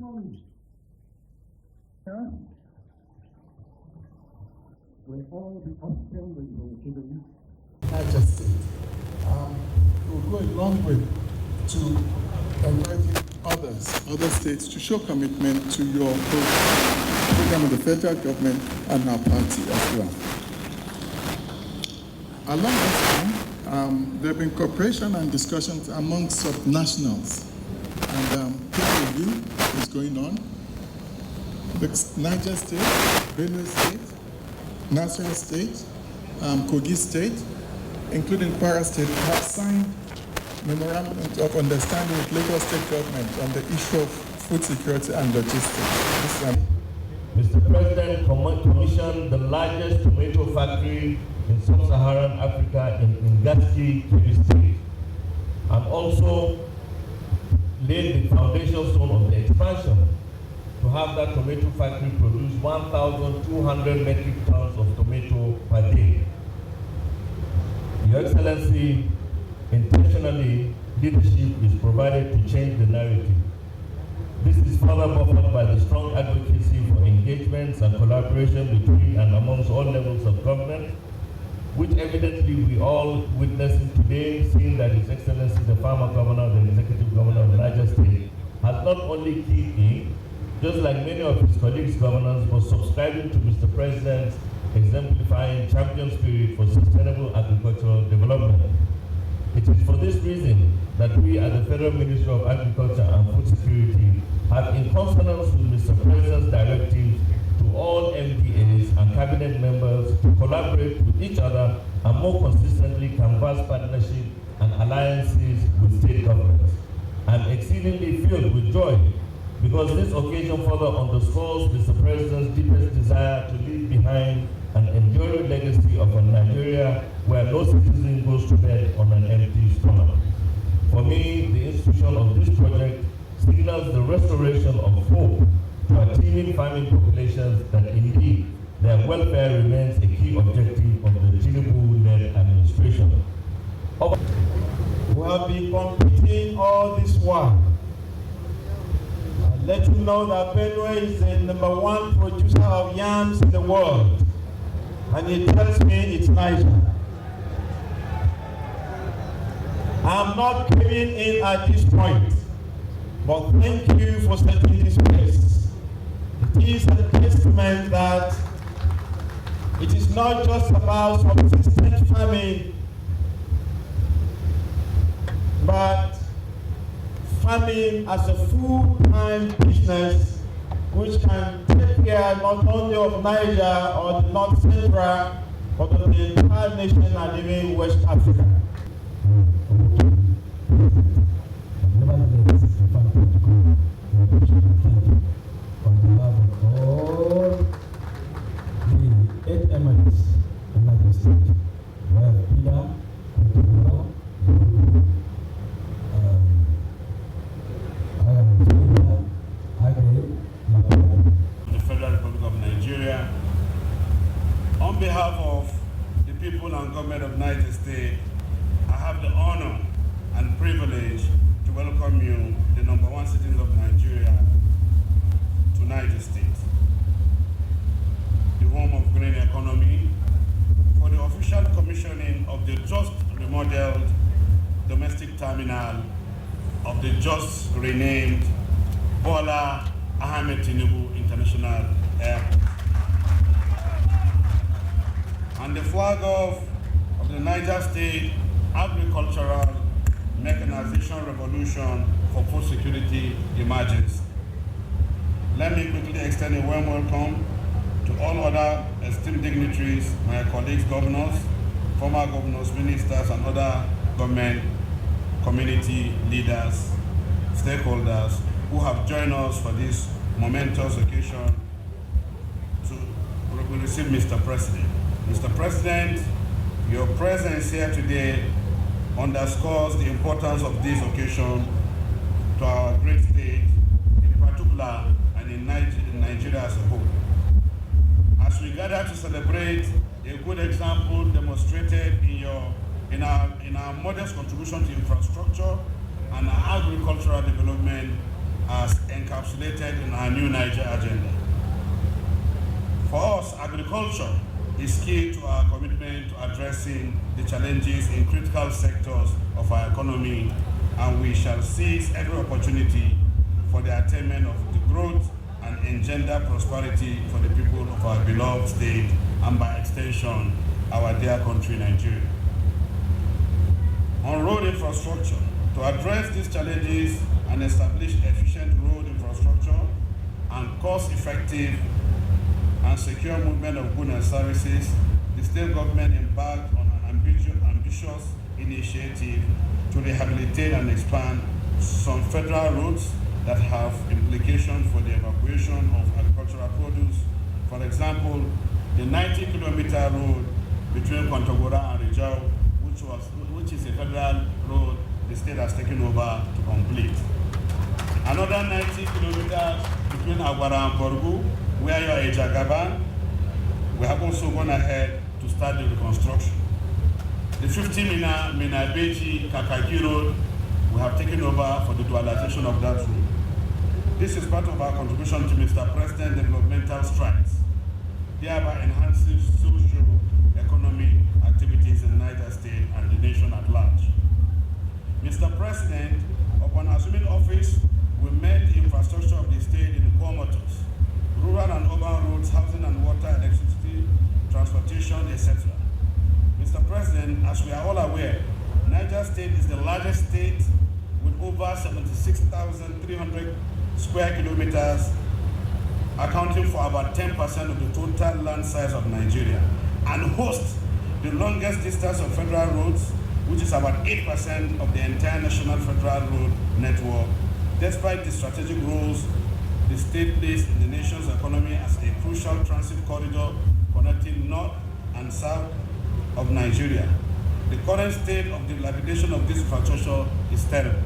acknowledged. Yeah? With all the obstacles in the Niger State, will go a long way to encouraging other states to show commitment to your program of the federal government and our party as well. Along this line, there have been cooperation and discussions among subnationals, and POU is going on. The Niger State, Benue State, Nasarawa State, Kogi State, including Kwara State, have signed memorandum of understanding with Lagos State government on the issue of food security and logistics. Mr. President commissioned the largest tomato factory in sub-Saharan Africa in Ngaski, Kebbi State, and also laid the foundation stone of the expansion to have that tomato factory produce 1,200 metric tons of tomato per day. Your Excellency, intentionally, leadership is provided to change the narrative. This is further buffered by the strong advocacy for engagements and collaboration between and amongst all levels of government, which evidently we all witnessing today, seeing that His Excellency, the former governor, the executive governor of Niger State, has not only keyed in, just like many of his colleagues governors, but subscribing to Mr. President's exemplifying champion spirit for sustainable agricultural development. It is for this reason that we at the Federal Ministry of Agriculture and Food Security have, in consonance with Mr. President's directives to all MDAs and cabinet members, to collaborate with each other and more consistently canvass partnership and alliances with state governments. I'm exceedingly filled with joy because this occasion further underscores Mr. President's deepest desire to leave behind an enduring legacy of a Nigeria where no citizen goes to bed on an empty stomach. For me, the institution of this project signals the restoration of hope to our teeming farming populations that indeed their welfare remains a key objective of the Tinubu-led administration. We have been competing all this while. I'll let you know that Benue is the #1 producer of yams in the world. And he tells me it's Niger. I'm not giving in at this point, but thank you for setting this pace. It is a testament that it is not just about subsistence farming, but farming as a full-time business which can take care not only of Niger or the North Central, but of the entire nation and even West Africa. On behalf of all the 8 emirates in Niger State, we have Pila, Kutuba, the Federal Republic of Nigeria. On behalf of the people and government of Niger State, I have the honor and privilege to welcome you, the #1 citizens of Nigeria, to Niger State, the home of green economy, for the official commissioning of the just remodeled domestic terminal of the just renamed Bola Ahmed Tinubu International Airport. And the flag of the Niger State Agricultural Mechanization Revolution for Food Security Emergency. Let me quickly extend a warm welcome to all other esteemed dignitaries, my colleagues, governors, former governors, ministers, and other government, community leaders, stakeholders who have joined us for this momentous occasion to receive Mr. President. Mr. President, your presence here today underscores the importance of this occasion to our great state in particular and in Nigeria as a whole. As we gather to celebrate a good example demonstrated in our modest contribution to infrastructure and our agricultural development as encapsulated encapsulated in our new Niger agenda. For us, agriculture is key to our commitment to addressing the challenges in critical sectors of our economy, and we shall seize every opportunity for the attainment of the growth and engender prosperity for the people of our beloved state and by extension, our dear country, Nigeria. On road infrastructure, to address these challenges and establish efficient road infrastructure and cost-effective and secure movement of goods and services, the state government embarked on an ambitious initiative to rehabilitate and expand some federal roads that have implications for the evacuation of agricultural produce. For example, the 90-kilometer road between Kontagora and Rijau, which is a federal road the state has taken over to complete. Another 90 kilometers between Agwara and Borgu, where you are a Jagaban, we have also gone ahead to start the reconstruction. The 50 Mina Beji Kakaki road, we have taken over for the dualization of that road. This is part of our contribution to Mr. President's developmental strides, thereby enhancing socio-economic activities in Niger State and the nation at large. Mr. President, upon assuming office, we made the infrastructure of the state in core motors, rural and urban roads, housing and water, electricity, transportation, etc. Mr. President, as we are all aware, Niger State is the largest state with over 76,300 square kilometers, accounting for about 10% of the total land size of Nigeria, and hosts the longest distance of federal roads, which is about 8% of the entire national federal road network. Despite the strategic roles the state plays in the nation's economy as a crucial transit corridor connecting north and south of Nigeria, the current state of the dilapidation of this infrastructure is terrible.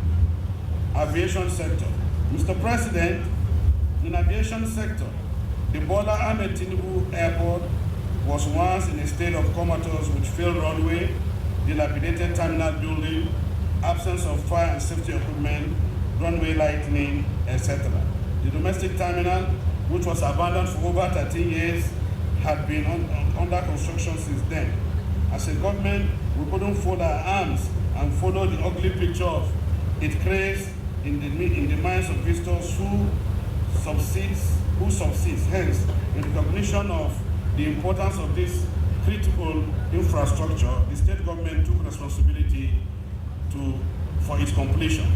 Aviation sector. Mr. President, in aviation sector, the Bola Ahmed Tinubu Airport was once in a state of comatose with failed runway, dilapidated terminal building, absence of fire and safety equipment, runway lighting, etc. The domestic terminal, which was abandoned for over 13 years, had been under construction since then. As a government, we couldn't fold our arms and follow the ugly picture it creates in the minds of visitors who subsists. Hence, in recognition of the importance of this critical infrastructure, the state government took responsibility for its completion.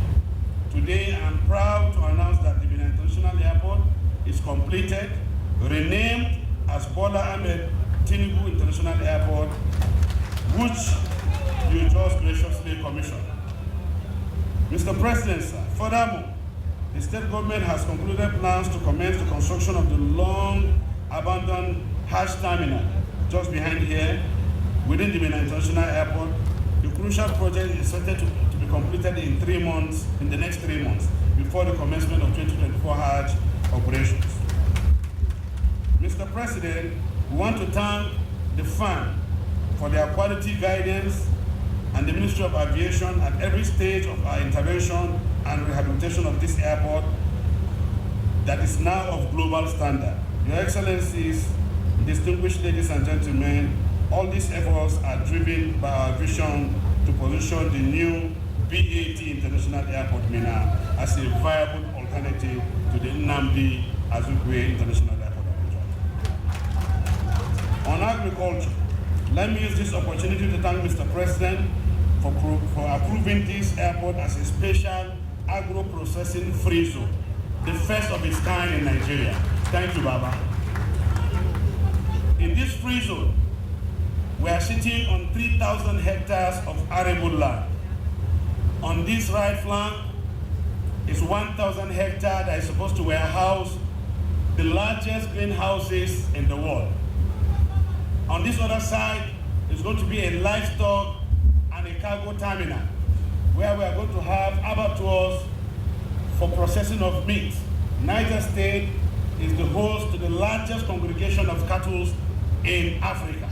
Today, I'm proud to announce that the Benin International Airport is completed, renamed as Bola Ahmed Tinubu International Airport, which you just graciously commissioned. Mr. President, sir, furthermore, the state government has concluded plans to commence the construction of the long-abandoned Hajj terminal just behind here, within the Benin International Airport. The crucial project is expected to be completed in the next 3 months, before the commencement of 2024 Hajj operations. Mr. President, we want to thank the FAN for their quality guidance and the Ministry of Aviation at every stage of our intervention and rehabilitation of this airport that is now of global standard. Your Excellencies, distinguished ladies and gentlemen, all these efforts are driven by our vision to position the new BAT International Airport Mina as a viable alternative to the Nnamdi Azikiwe International Airport. On agriculture, let me use this opportunity to thank Mr. President for approving this airport as a special agro-processing free zone, the first of its kind in Nigeria. Thank you, Baba. In this free zone, we are sitting on 3,000 hectares of arable land. On this right flank is 1,000 hectares that is supposed to warehouse the largest greenhouses in the world. On this other side is going to be a livestock and a cargo terminal where we are going to have abattoirs for processing of meat. Niger State is the host to the largest congregation of cattle in Africa.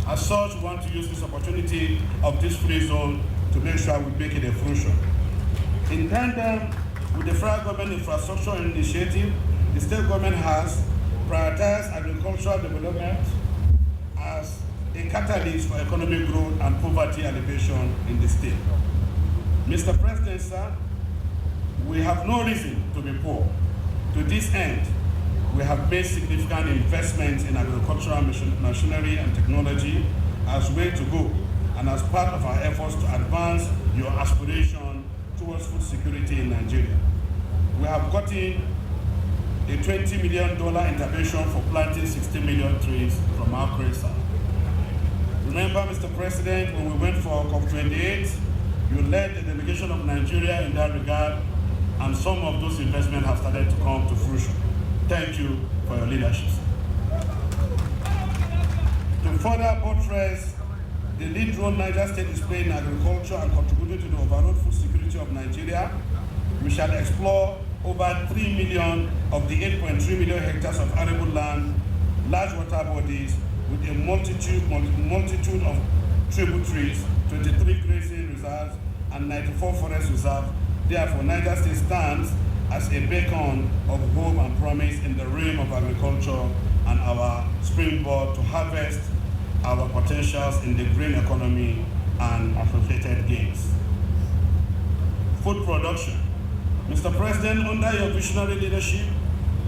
As such, we want to use this opportunity of this free zone to make sure we make it a fruition. In tandem With the federal government infrastructure initiative, the state government has prioritized agricultural development as a catalyst for economic growth and poverty alleviation in the state. Mr. President, sir, we have no reason to be poor. To this end, we have made significant investments in agricultural machinery and technology as way to go and as part of our efforts to advance your aspiration towards food security in Nigeria. We have gotten a $20 million intervention for planting 60 million trees from our CRESA. Remember, Mr. President, when we went for COP28, you led the delegation of Nigeria in that regard, and some of those investments have started to come to fruition. Thank you for your leadership. To further buttress the lead role Niger State is playing in agriculture and contributing to the overall food security of Nigeria, we shall explore over 3 million of the 8.3 million hectares of arable land, large water bodies, with a multitude of tributaries, 23 grazing reserves, and 94 forest reserves. Therefore, Niger State stands as a beacon of hope and promise in the realm of agriculture and our springboard to harvest our potentials in the green economy and associated gains. Food production. Mr. President, under your visionary leadership,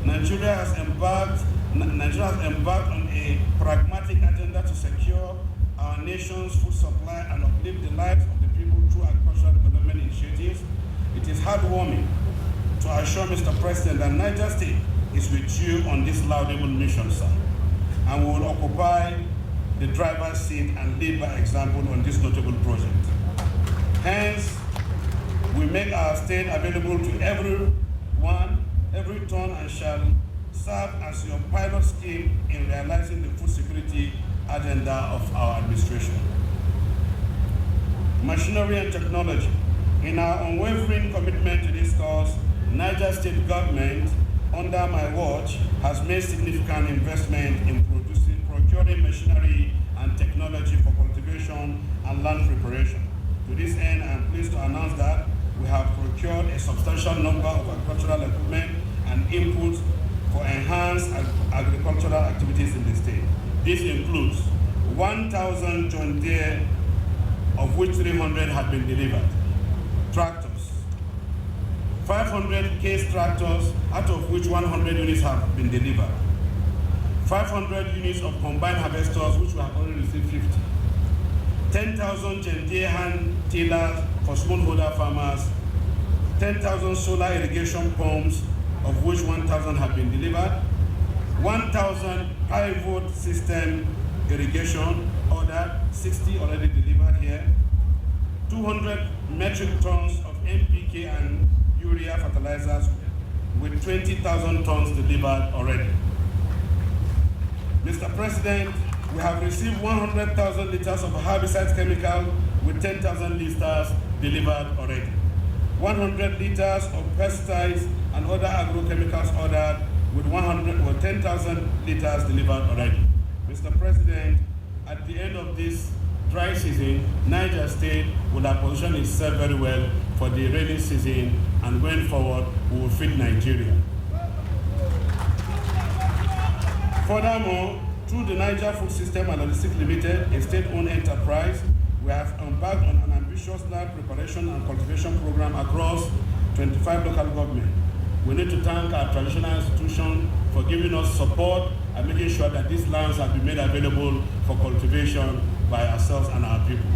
Nigeria has embarked on a pragmatic agenda to secure our nation's food supply and uplift the lives of the people through agricultural development initiatives. It is heartwarming to assure Mr. President that Niger State is with you on this laudable mission, sir, and we will occupy the driver's seat and lead by example on this notable project. Hence, we make our state available to everyone, every turn, and shall serve as your pilot scheme in realizing the food security agenda of our administration. Machinery and technology. In our unwavering commitment to this cause, Niger State government, under my watch, has made significant investment in procuring machinery and technology for cultivation and land preparation. To this end, I am pleased to announce that we have procured a substantial number of agricultural equipment and inputs for enhanced agricultural activities in the state. This includes 1,000 John Deere, of which 300 have been delivered, tractors, 500 case tractors, out of which 100 units have been delivered, 500 units of combined harvesters, which we have already received 50, 10,000 John Deere hand tillers for smallholder farmers, 10,000 solar irrigation pumps, of which 1,000 have been delivered, 1,000 high-volt system irrigation ordered, 60 already delivered here, 200 metric tons of NPK and urea fertilizers, with 20,000 tons delivered already. Mr. President, we have received 100,000 liters of herbicide chemical with 10,000 liters delivered already. 100 liters of pesticides and other agrochemicals ordered with 10,000 liters delivered already. Mr. President, at the end of this dry season, Niger State will have positioned itself very well for the rainy season, and going forward, we will feed Nigeria. Furthermore, through the Niger Food System and Logistics Limited, a state-owned enterprise, we have embarked on an ambitious land preparation and cultivation program across 25 local governments. We need to thank our traditional institutions for giving us support and making sure that these lands have been made available for cultivation by ourselves and our people.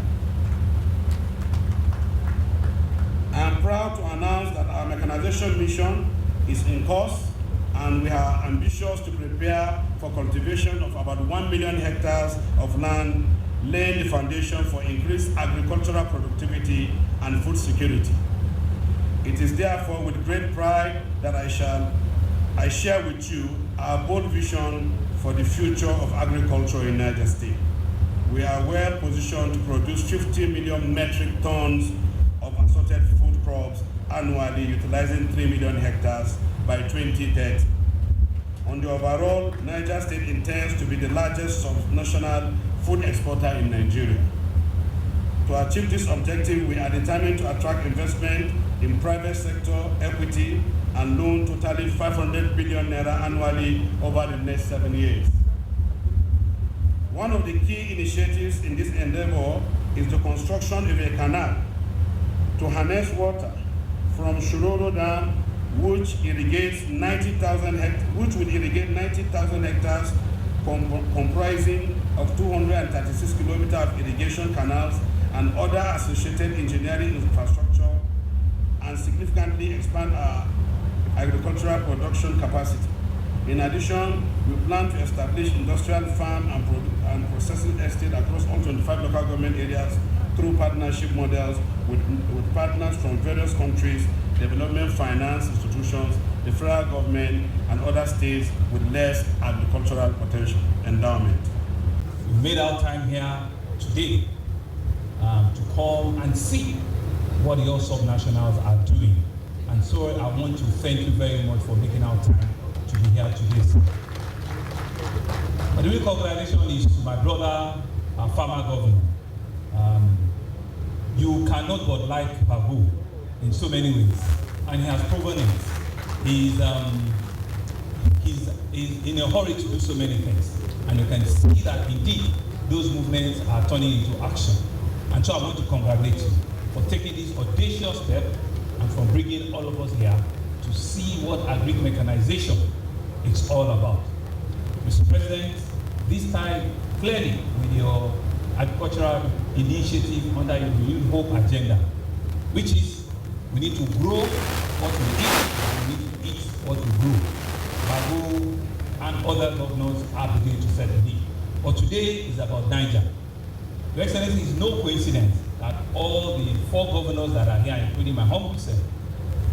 I am proud to announce that our mechanization mission is in course, and we are ambitious to prepare for cultivation of about 1 million hectares of land, laying the foundation for increased agricultural productivity and food security. It is therefore with great pride that I share with you our bold vision for the future of agriculture in Niger State. We are well positioned to produce 50 million metric tons of assorted food crops annually, utilizing 3 million hectares by 2030. On the overall, Niger State intends to be the largest sub-national food exporter in Nigeria. To achieve this objective, we are determined to attract investment in private sector equity and loan totaling 500 billion naira annually over the next 7 years. One of the key initiatives in this endeavor is the construction of a canal to harness water from Shiroro Dam, which will irrigate 90,000 hectares, comprising of 236 kilometers of irrigation canals and other associated engineering infrastructure, and significantly expand our agricultural production capacity. In addition, we plan to establish industrial farm and processing estate across all 25 local government areas through partnership models with partners from various countries, development finance institutions, the federal government, and other states with less agricultural potential endowment. We made our time here today to come and see what your subnationals are doing. And so I want to thank you very much for making our time to be here today. But the real congratulation is to my brother, our former governor. You cannot but like Babu in so many ways, and he has proven it. He's in a hurry to do so many things, and you can see that indeed those movements are turning into action. And so I want to congratulate you for taking this audacious step and for bringing all of us here to see what agric mechanization is all about. Mr. President, this time clearly with your agricultural initiative under your New Hope agenda, which is we need to grow what we eat, and we need to eat what we grow. Babu and other governors are beginning to set the need. But today is about Niger. Your Excellency, it's no coincidence that all the 4 governors that are here, including my humble self,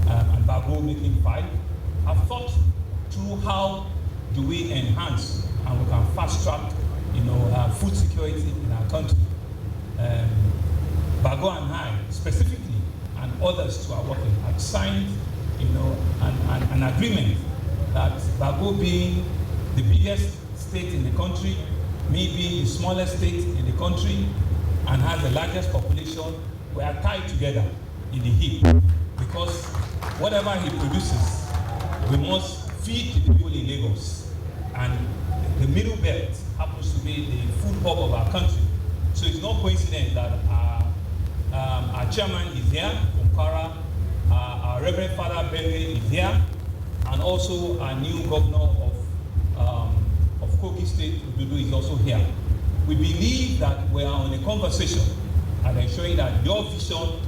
and Babu making 5, have thought through how do we enhance and we can fast track, food security in our country. Bago and I, specifically, and others who are working, have signed, an agreement that Bago, being the biggest state in the country, maybe the smallest state in the country, and has the largest population, we are tied together in the hip, because whatever he produces, we must feed the people in Lagos, and the middle belt happens to be the food hub of our country. So it's no coincidence that our chairman is here, Omkara, our Reverend Father Benwe is here, and also our new governor of Kogi State, Ududu, is also here. We believe that we are on a conversation and ensuring that your vision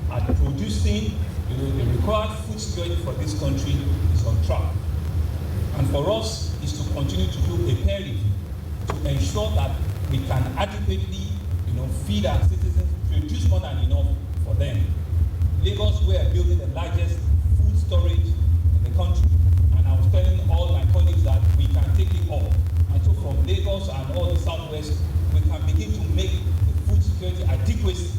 at producing the required food security for this country is on track. And for us is to continue to do a peer review to ensure that we can adequately feed our citizens, produce more than enough for them. Lagos, we are building the largest food storage in the country. And I was telling all my colleagues that we can take it all. And so from Lagos and all the Southwest, we can begin to make the food security adequacy,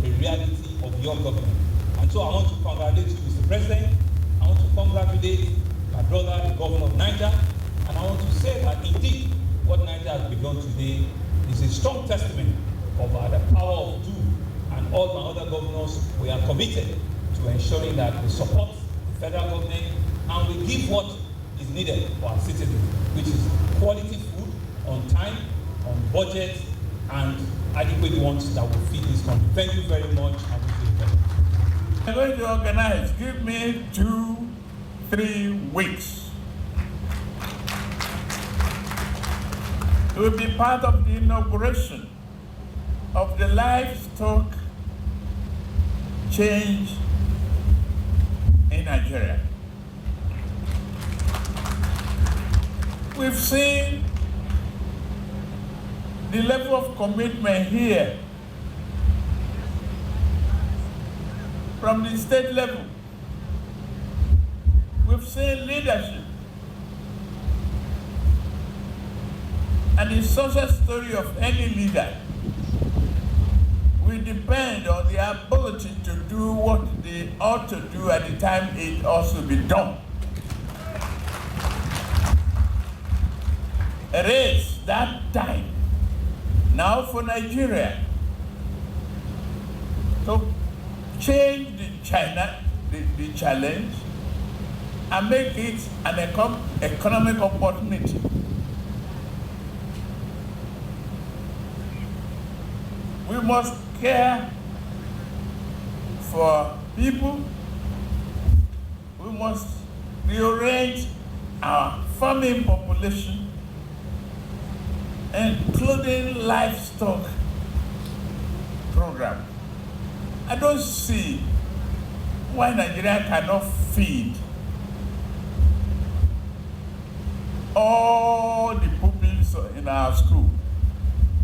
a reality of your government. And so I want to congratulate you, Mr. President. I want to congratulate my brother, the governor of Niger. And I want to say that indeed, what Niger has begun today is a strong testament of the power of do, and all my other governors, we are committed to ensuring that we support the federal government and we give what is needed for our citizens, which is quality food on time, on budget, and adequate ones that will feed this country. Thank you very much. I'm going to organize. Give me 2-3 weeks to be part of the inauguration of the livestock change in Nigeria. We've seen the level of commitment here from the state level. We've seen leadership. And the success story of any leader will depend on the ability to do what they ought to do at the time it ought to be done. It is that time now for Nigeria to change the China the challenge and make it an economic opportunity. We must care for people. We must rearrange our farming population, including livestock program. I don't see why Nigeria cannot feed all the pupils in our school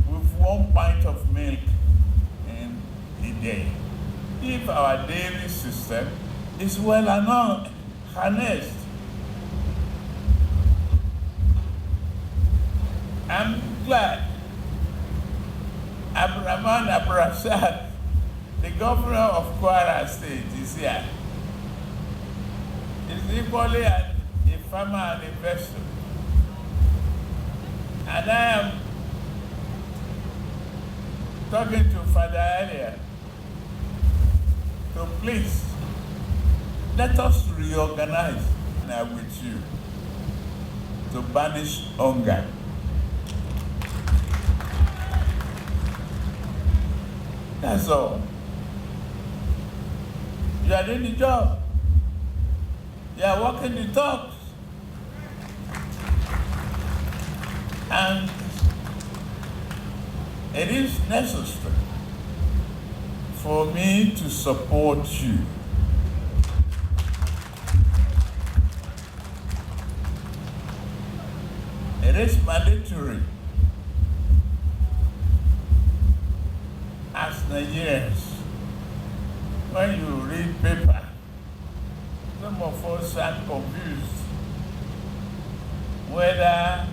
with 1 pint of milk in a day. If our dairy system is well harnessed. I'm glad Abdurrahman Abrasad, the governor of Kwara State, is here. He's equally a farmer and investor. And I am talking to Father earlier. So please, let us reorganize now with you to banish hunger. That's all. You are doing the job. You are walking the talk. And it is necessary for me to support you. It is mandatory as Nigerians. When you read paper, some of us are confused whether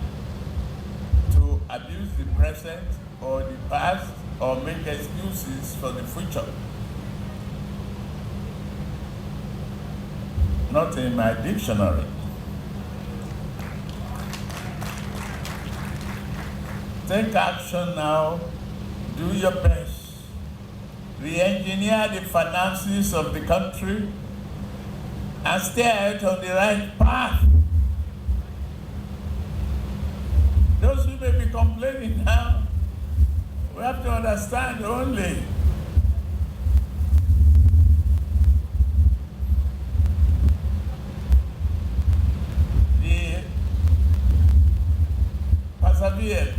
to abuse the present or the past or make excuses for the future. Not in my dictionary. Take action now, do your best. Re-engineer the finances of the country and stay out on the right path. Those who may be complaining now, we have to understand only the perseverance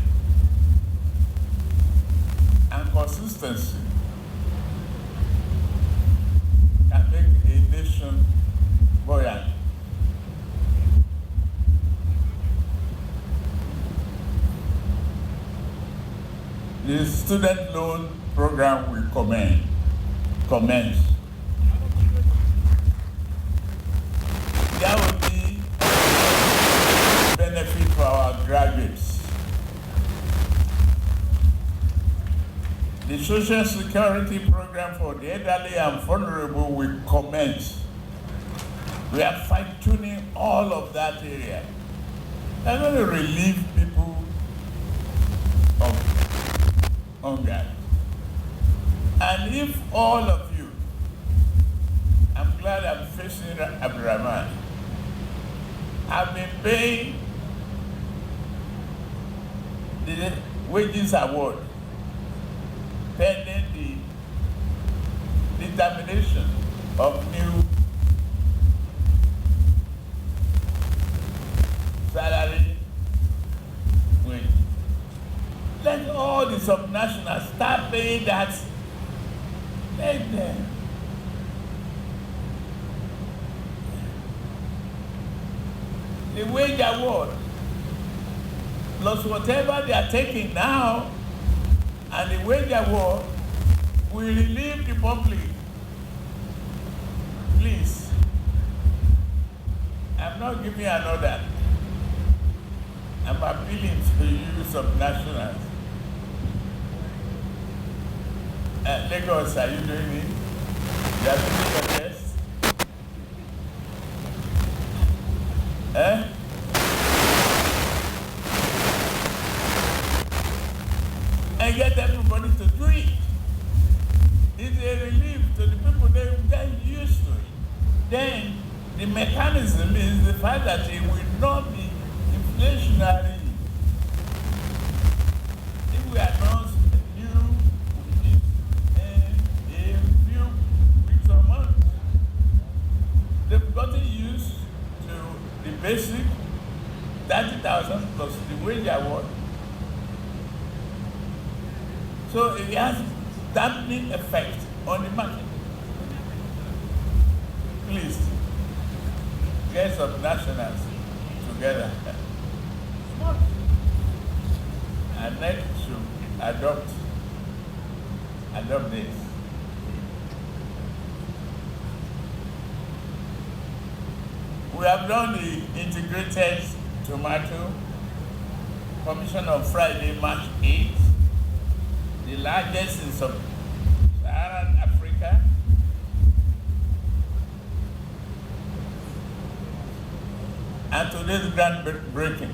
and consistency can make a nation buoyant. The student loan program will commence. That will be a benefit for our graduates. The Social Security program for the elderly and vulnerable will commence. We are fine-tuning all of that area. They're going to relieve people of hunger. And if all of you, I'm glad I'm facing Abdurrahman, have been paying the wages award pending the determination of new salary wage. Let all the subnationals start paying that. Let them. The wage award, plus whatever they are taking now, and the wage award will relieve the public. Please, I'm not giving an order. I'm appealing to you subnationals. Lagos, are you doing it? You are doing your best? And get everybody to do it. It's a relief to the people. They get used to it. fact that it will not be inflationary if we announce a few weeks or months. They've gotten used to the basic 30,000 plus the wage award. So it has dampening effect on the market. Please, get some nationals together. And next should adopt this. We have done the integrated tomato commission on Friday, March 8th, the largest in sub-Saharan Africa. And today's groundbreaking.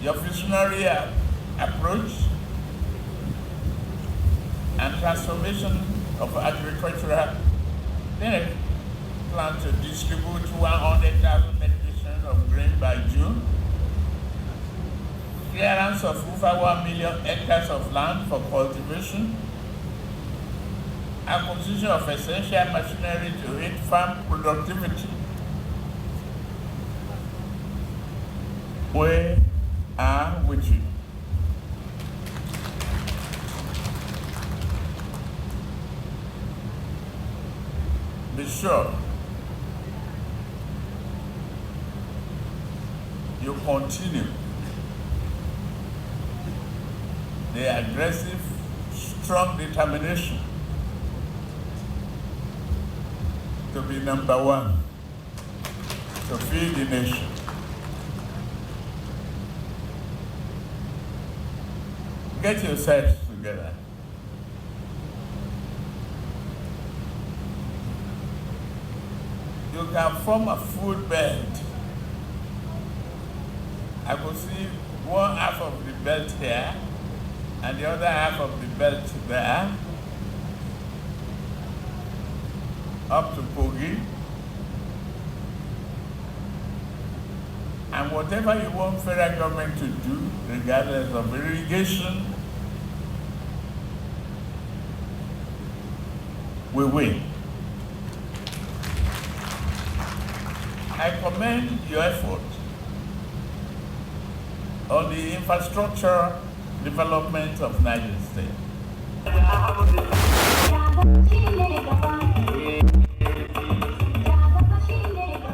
Your visionary approach and transformation of agricultural plan to distribute 100,000 metric tons of grain by June, clearance of over 1 million hectares of land for cultivation, acquisition of essential machinery to aid farm productivity. We are with you. Be sure you continue the aggressive, strong determination to be number one, to feed the nation. Get yourselves together. You can form a food belt. I could see one half of the belt here and the other half of the belt there, up to Kogi. And whatever you want federal government to do, regardless of irrigation, we win. I commend your effort on the infrastructure development of Niger State.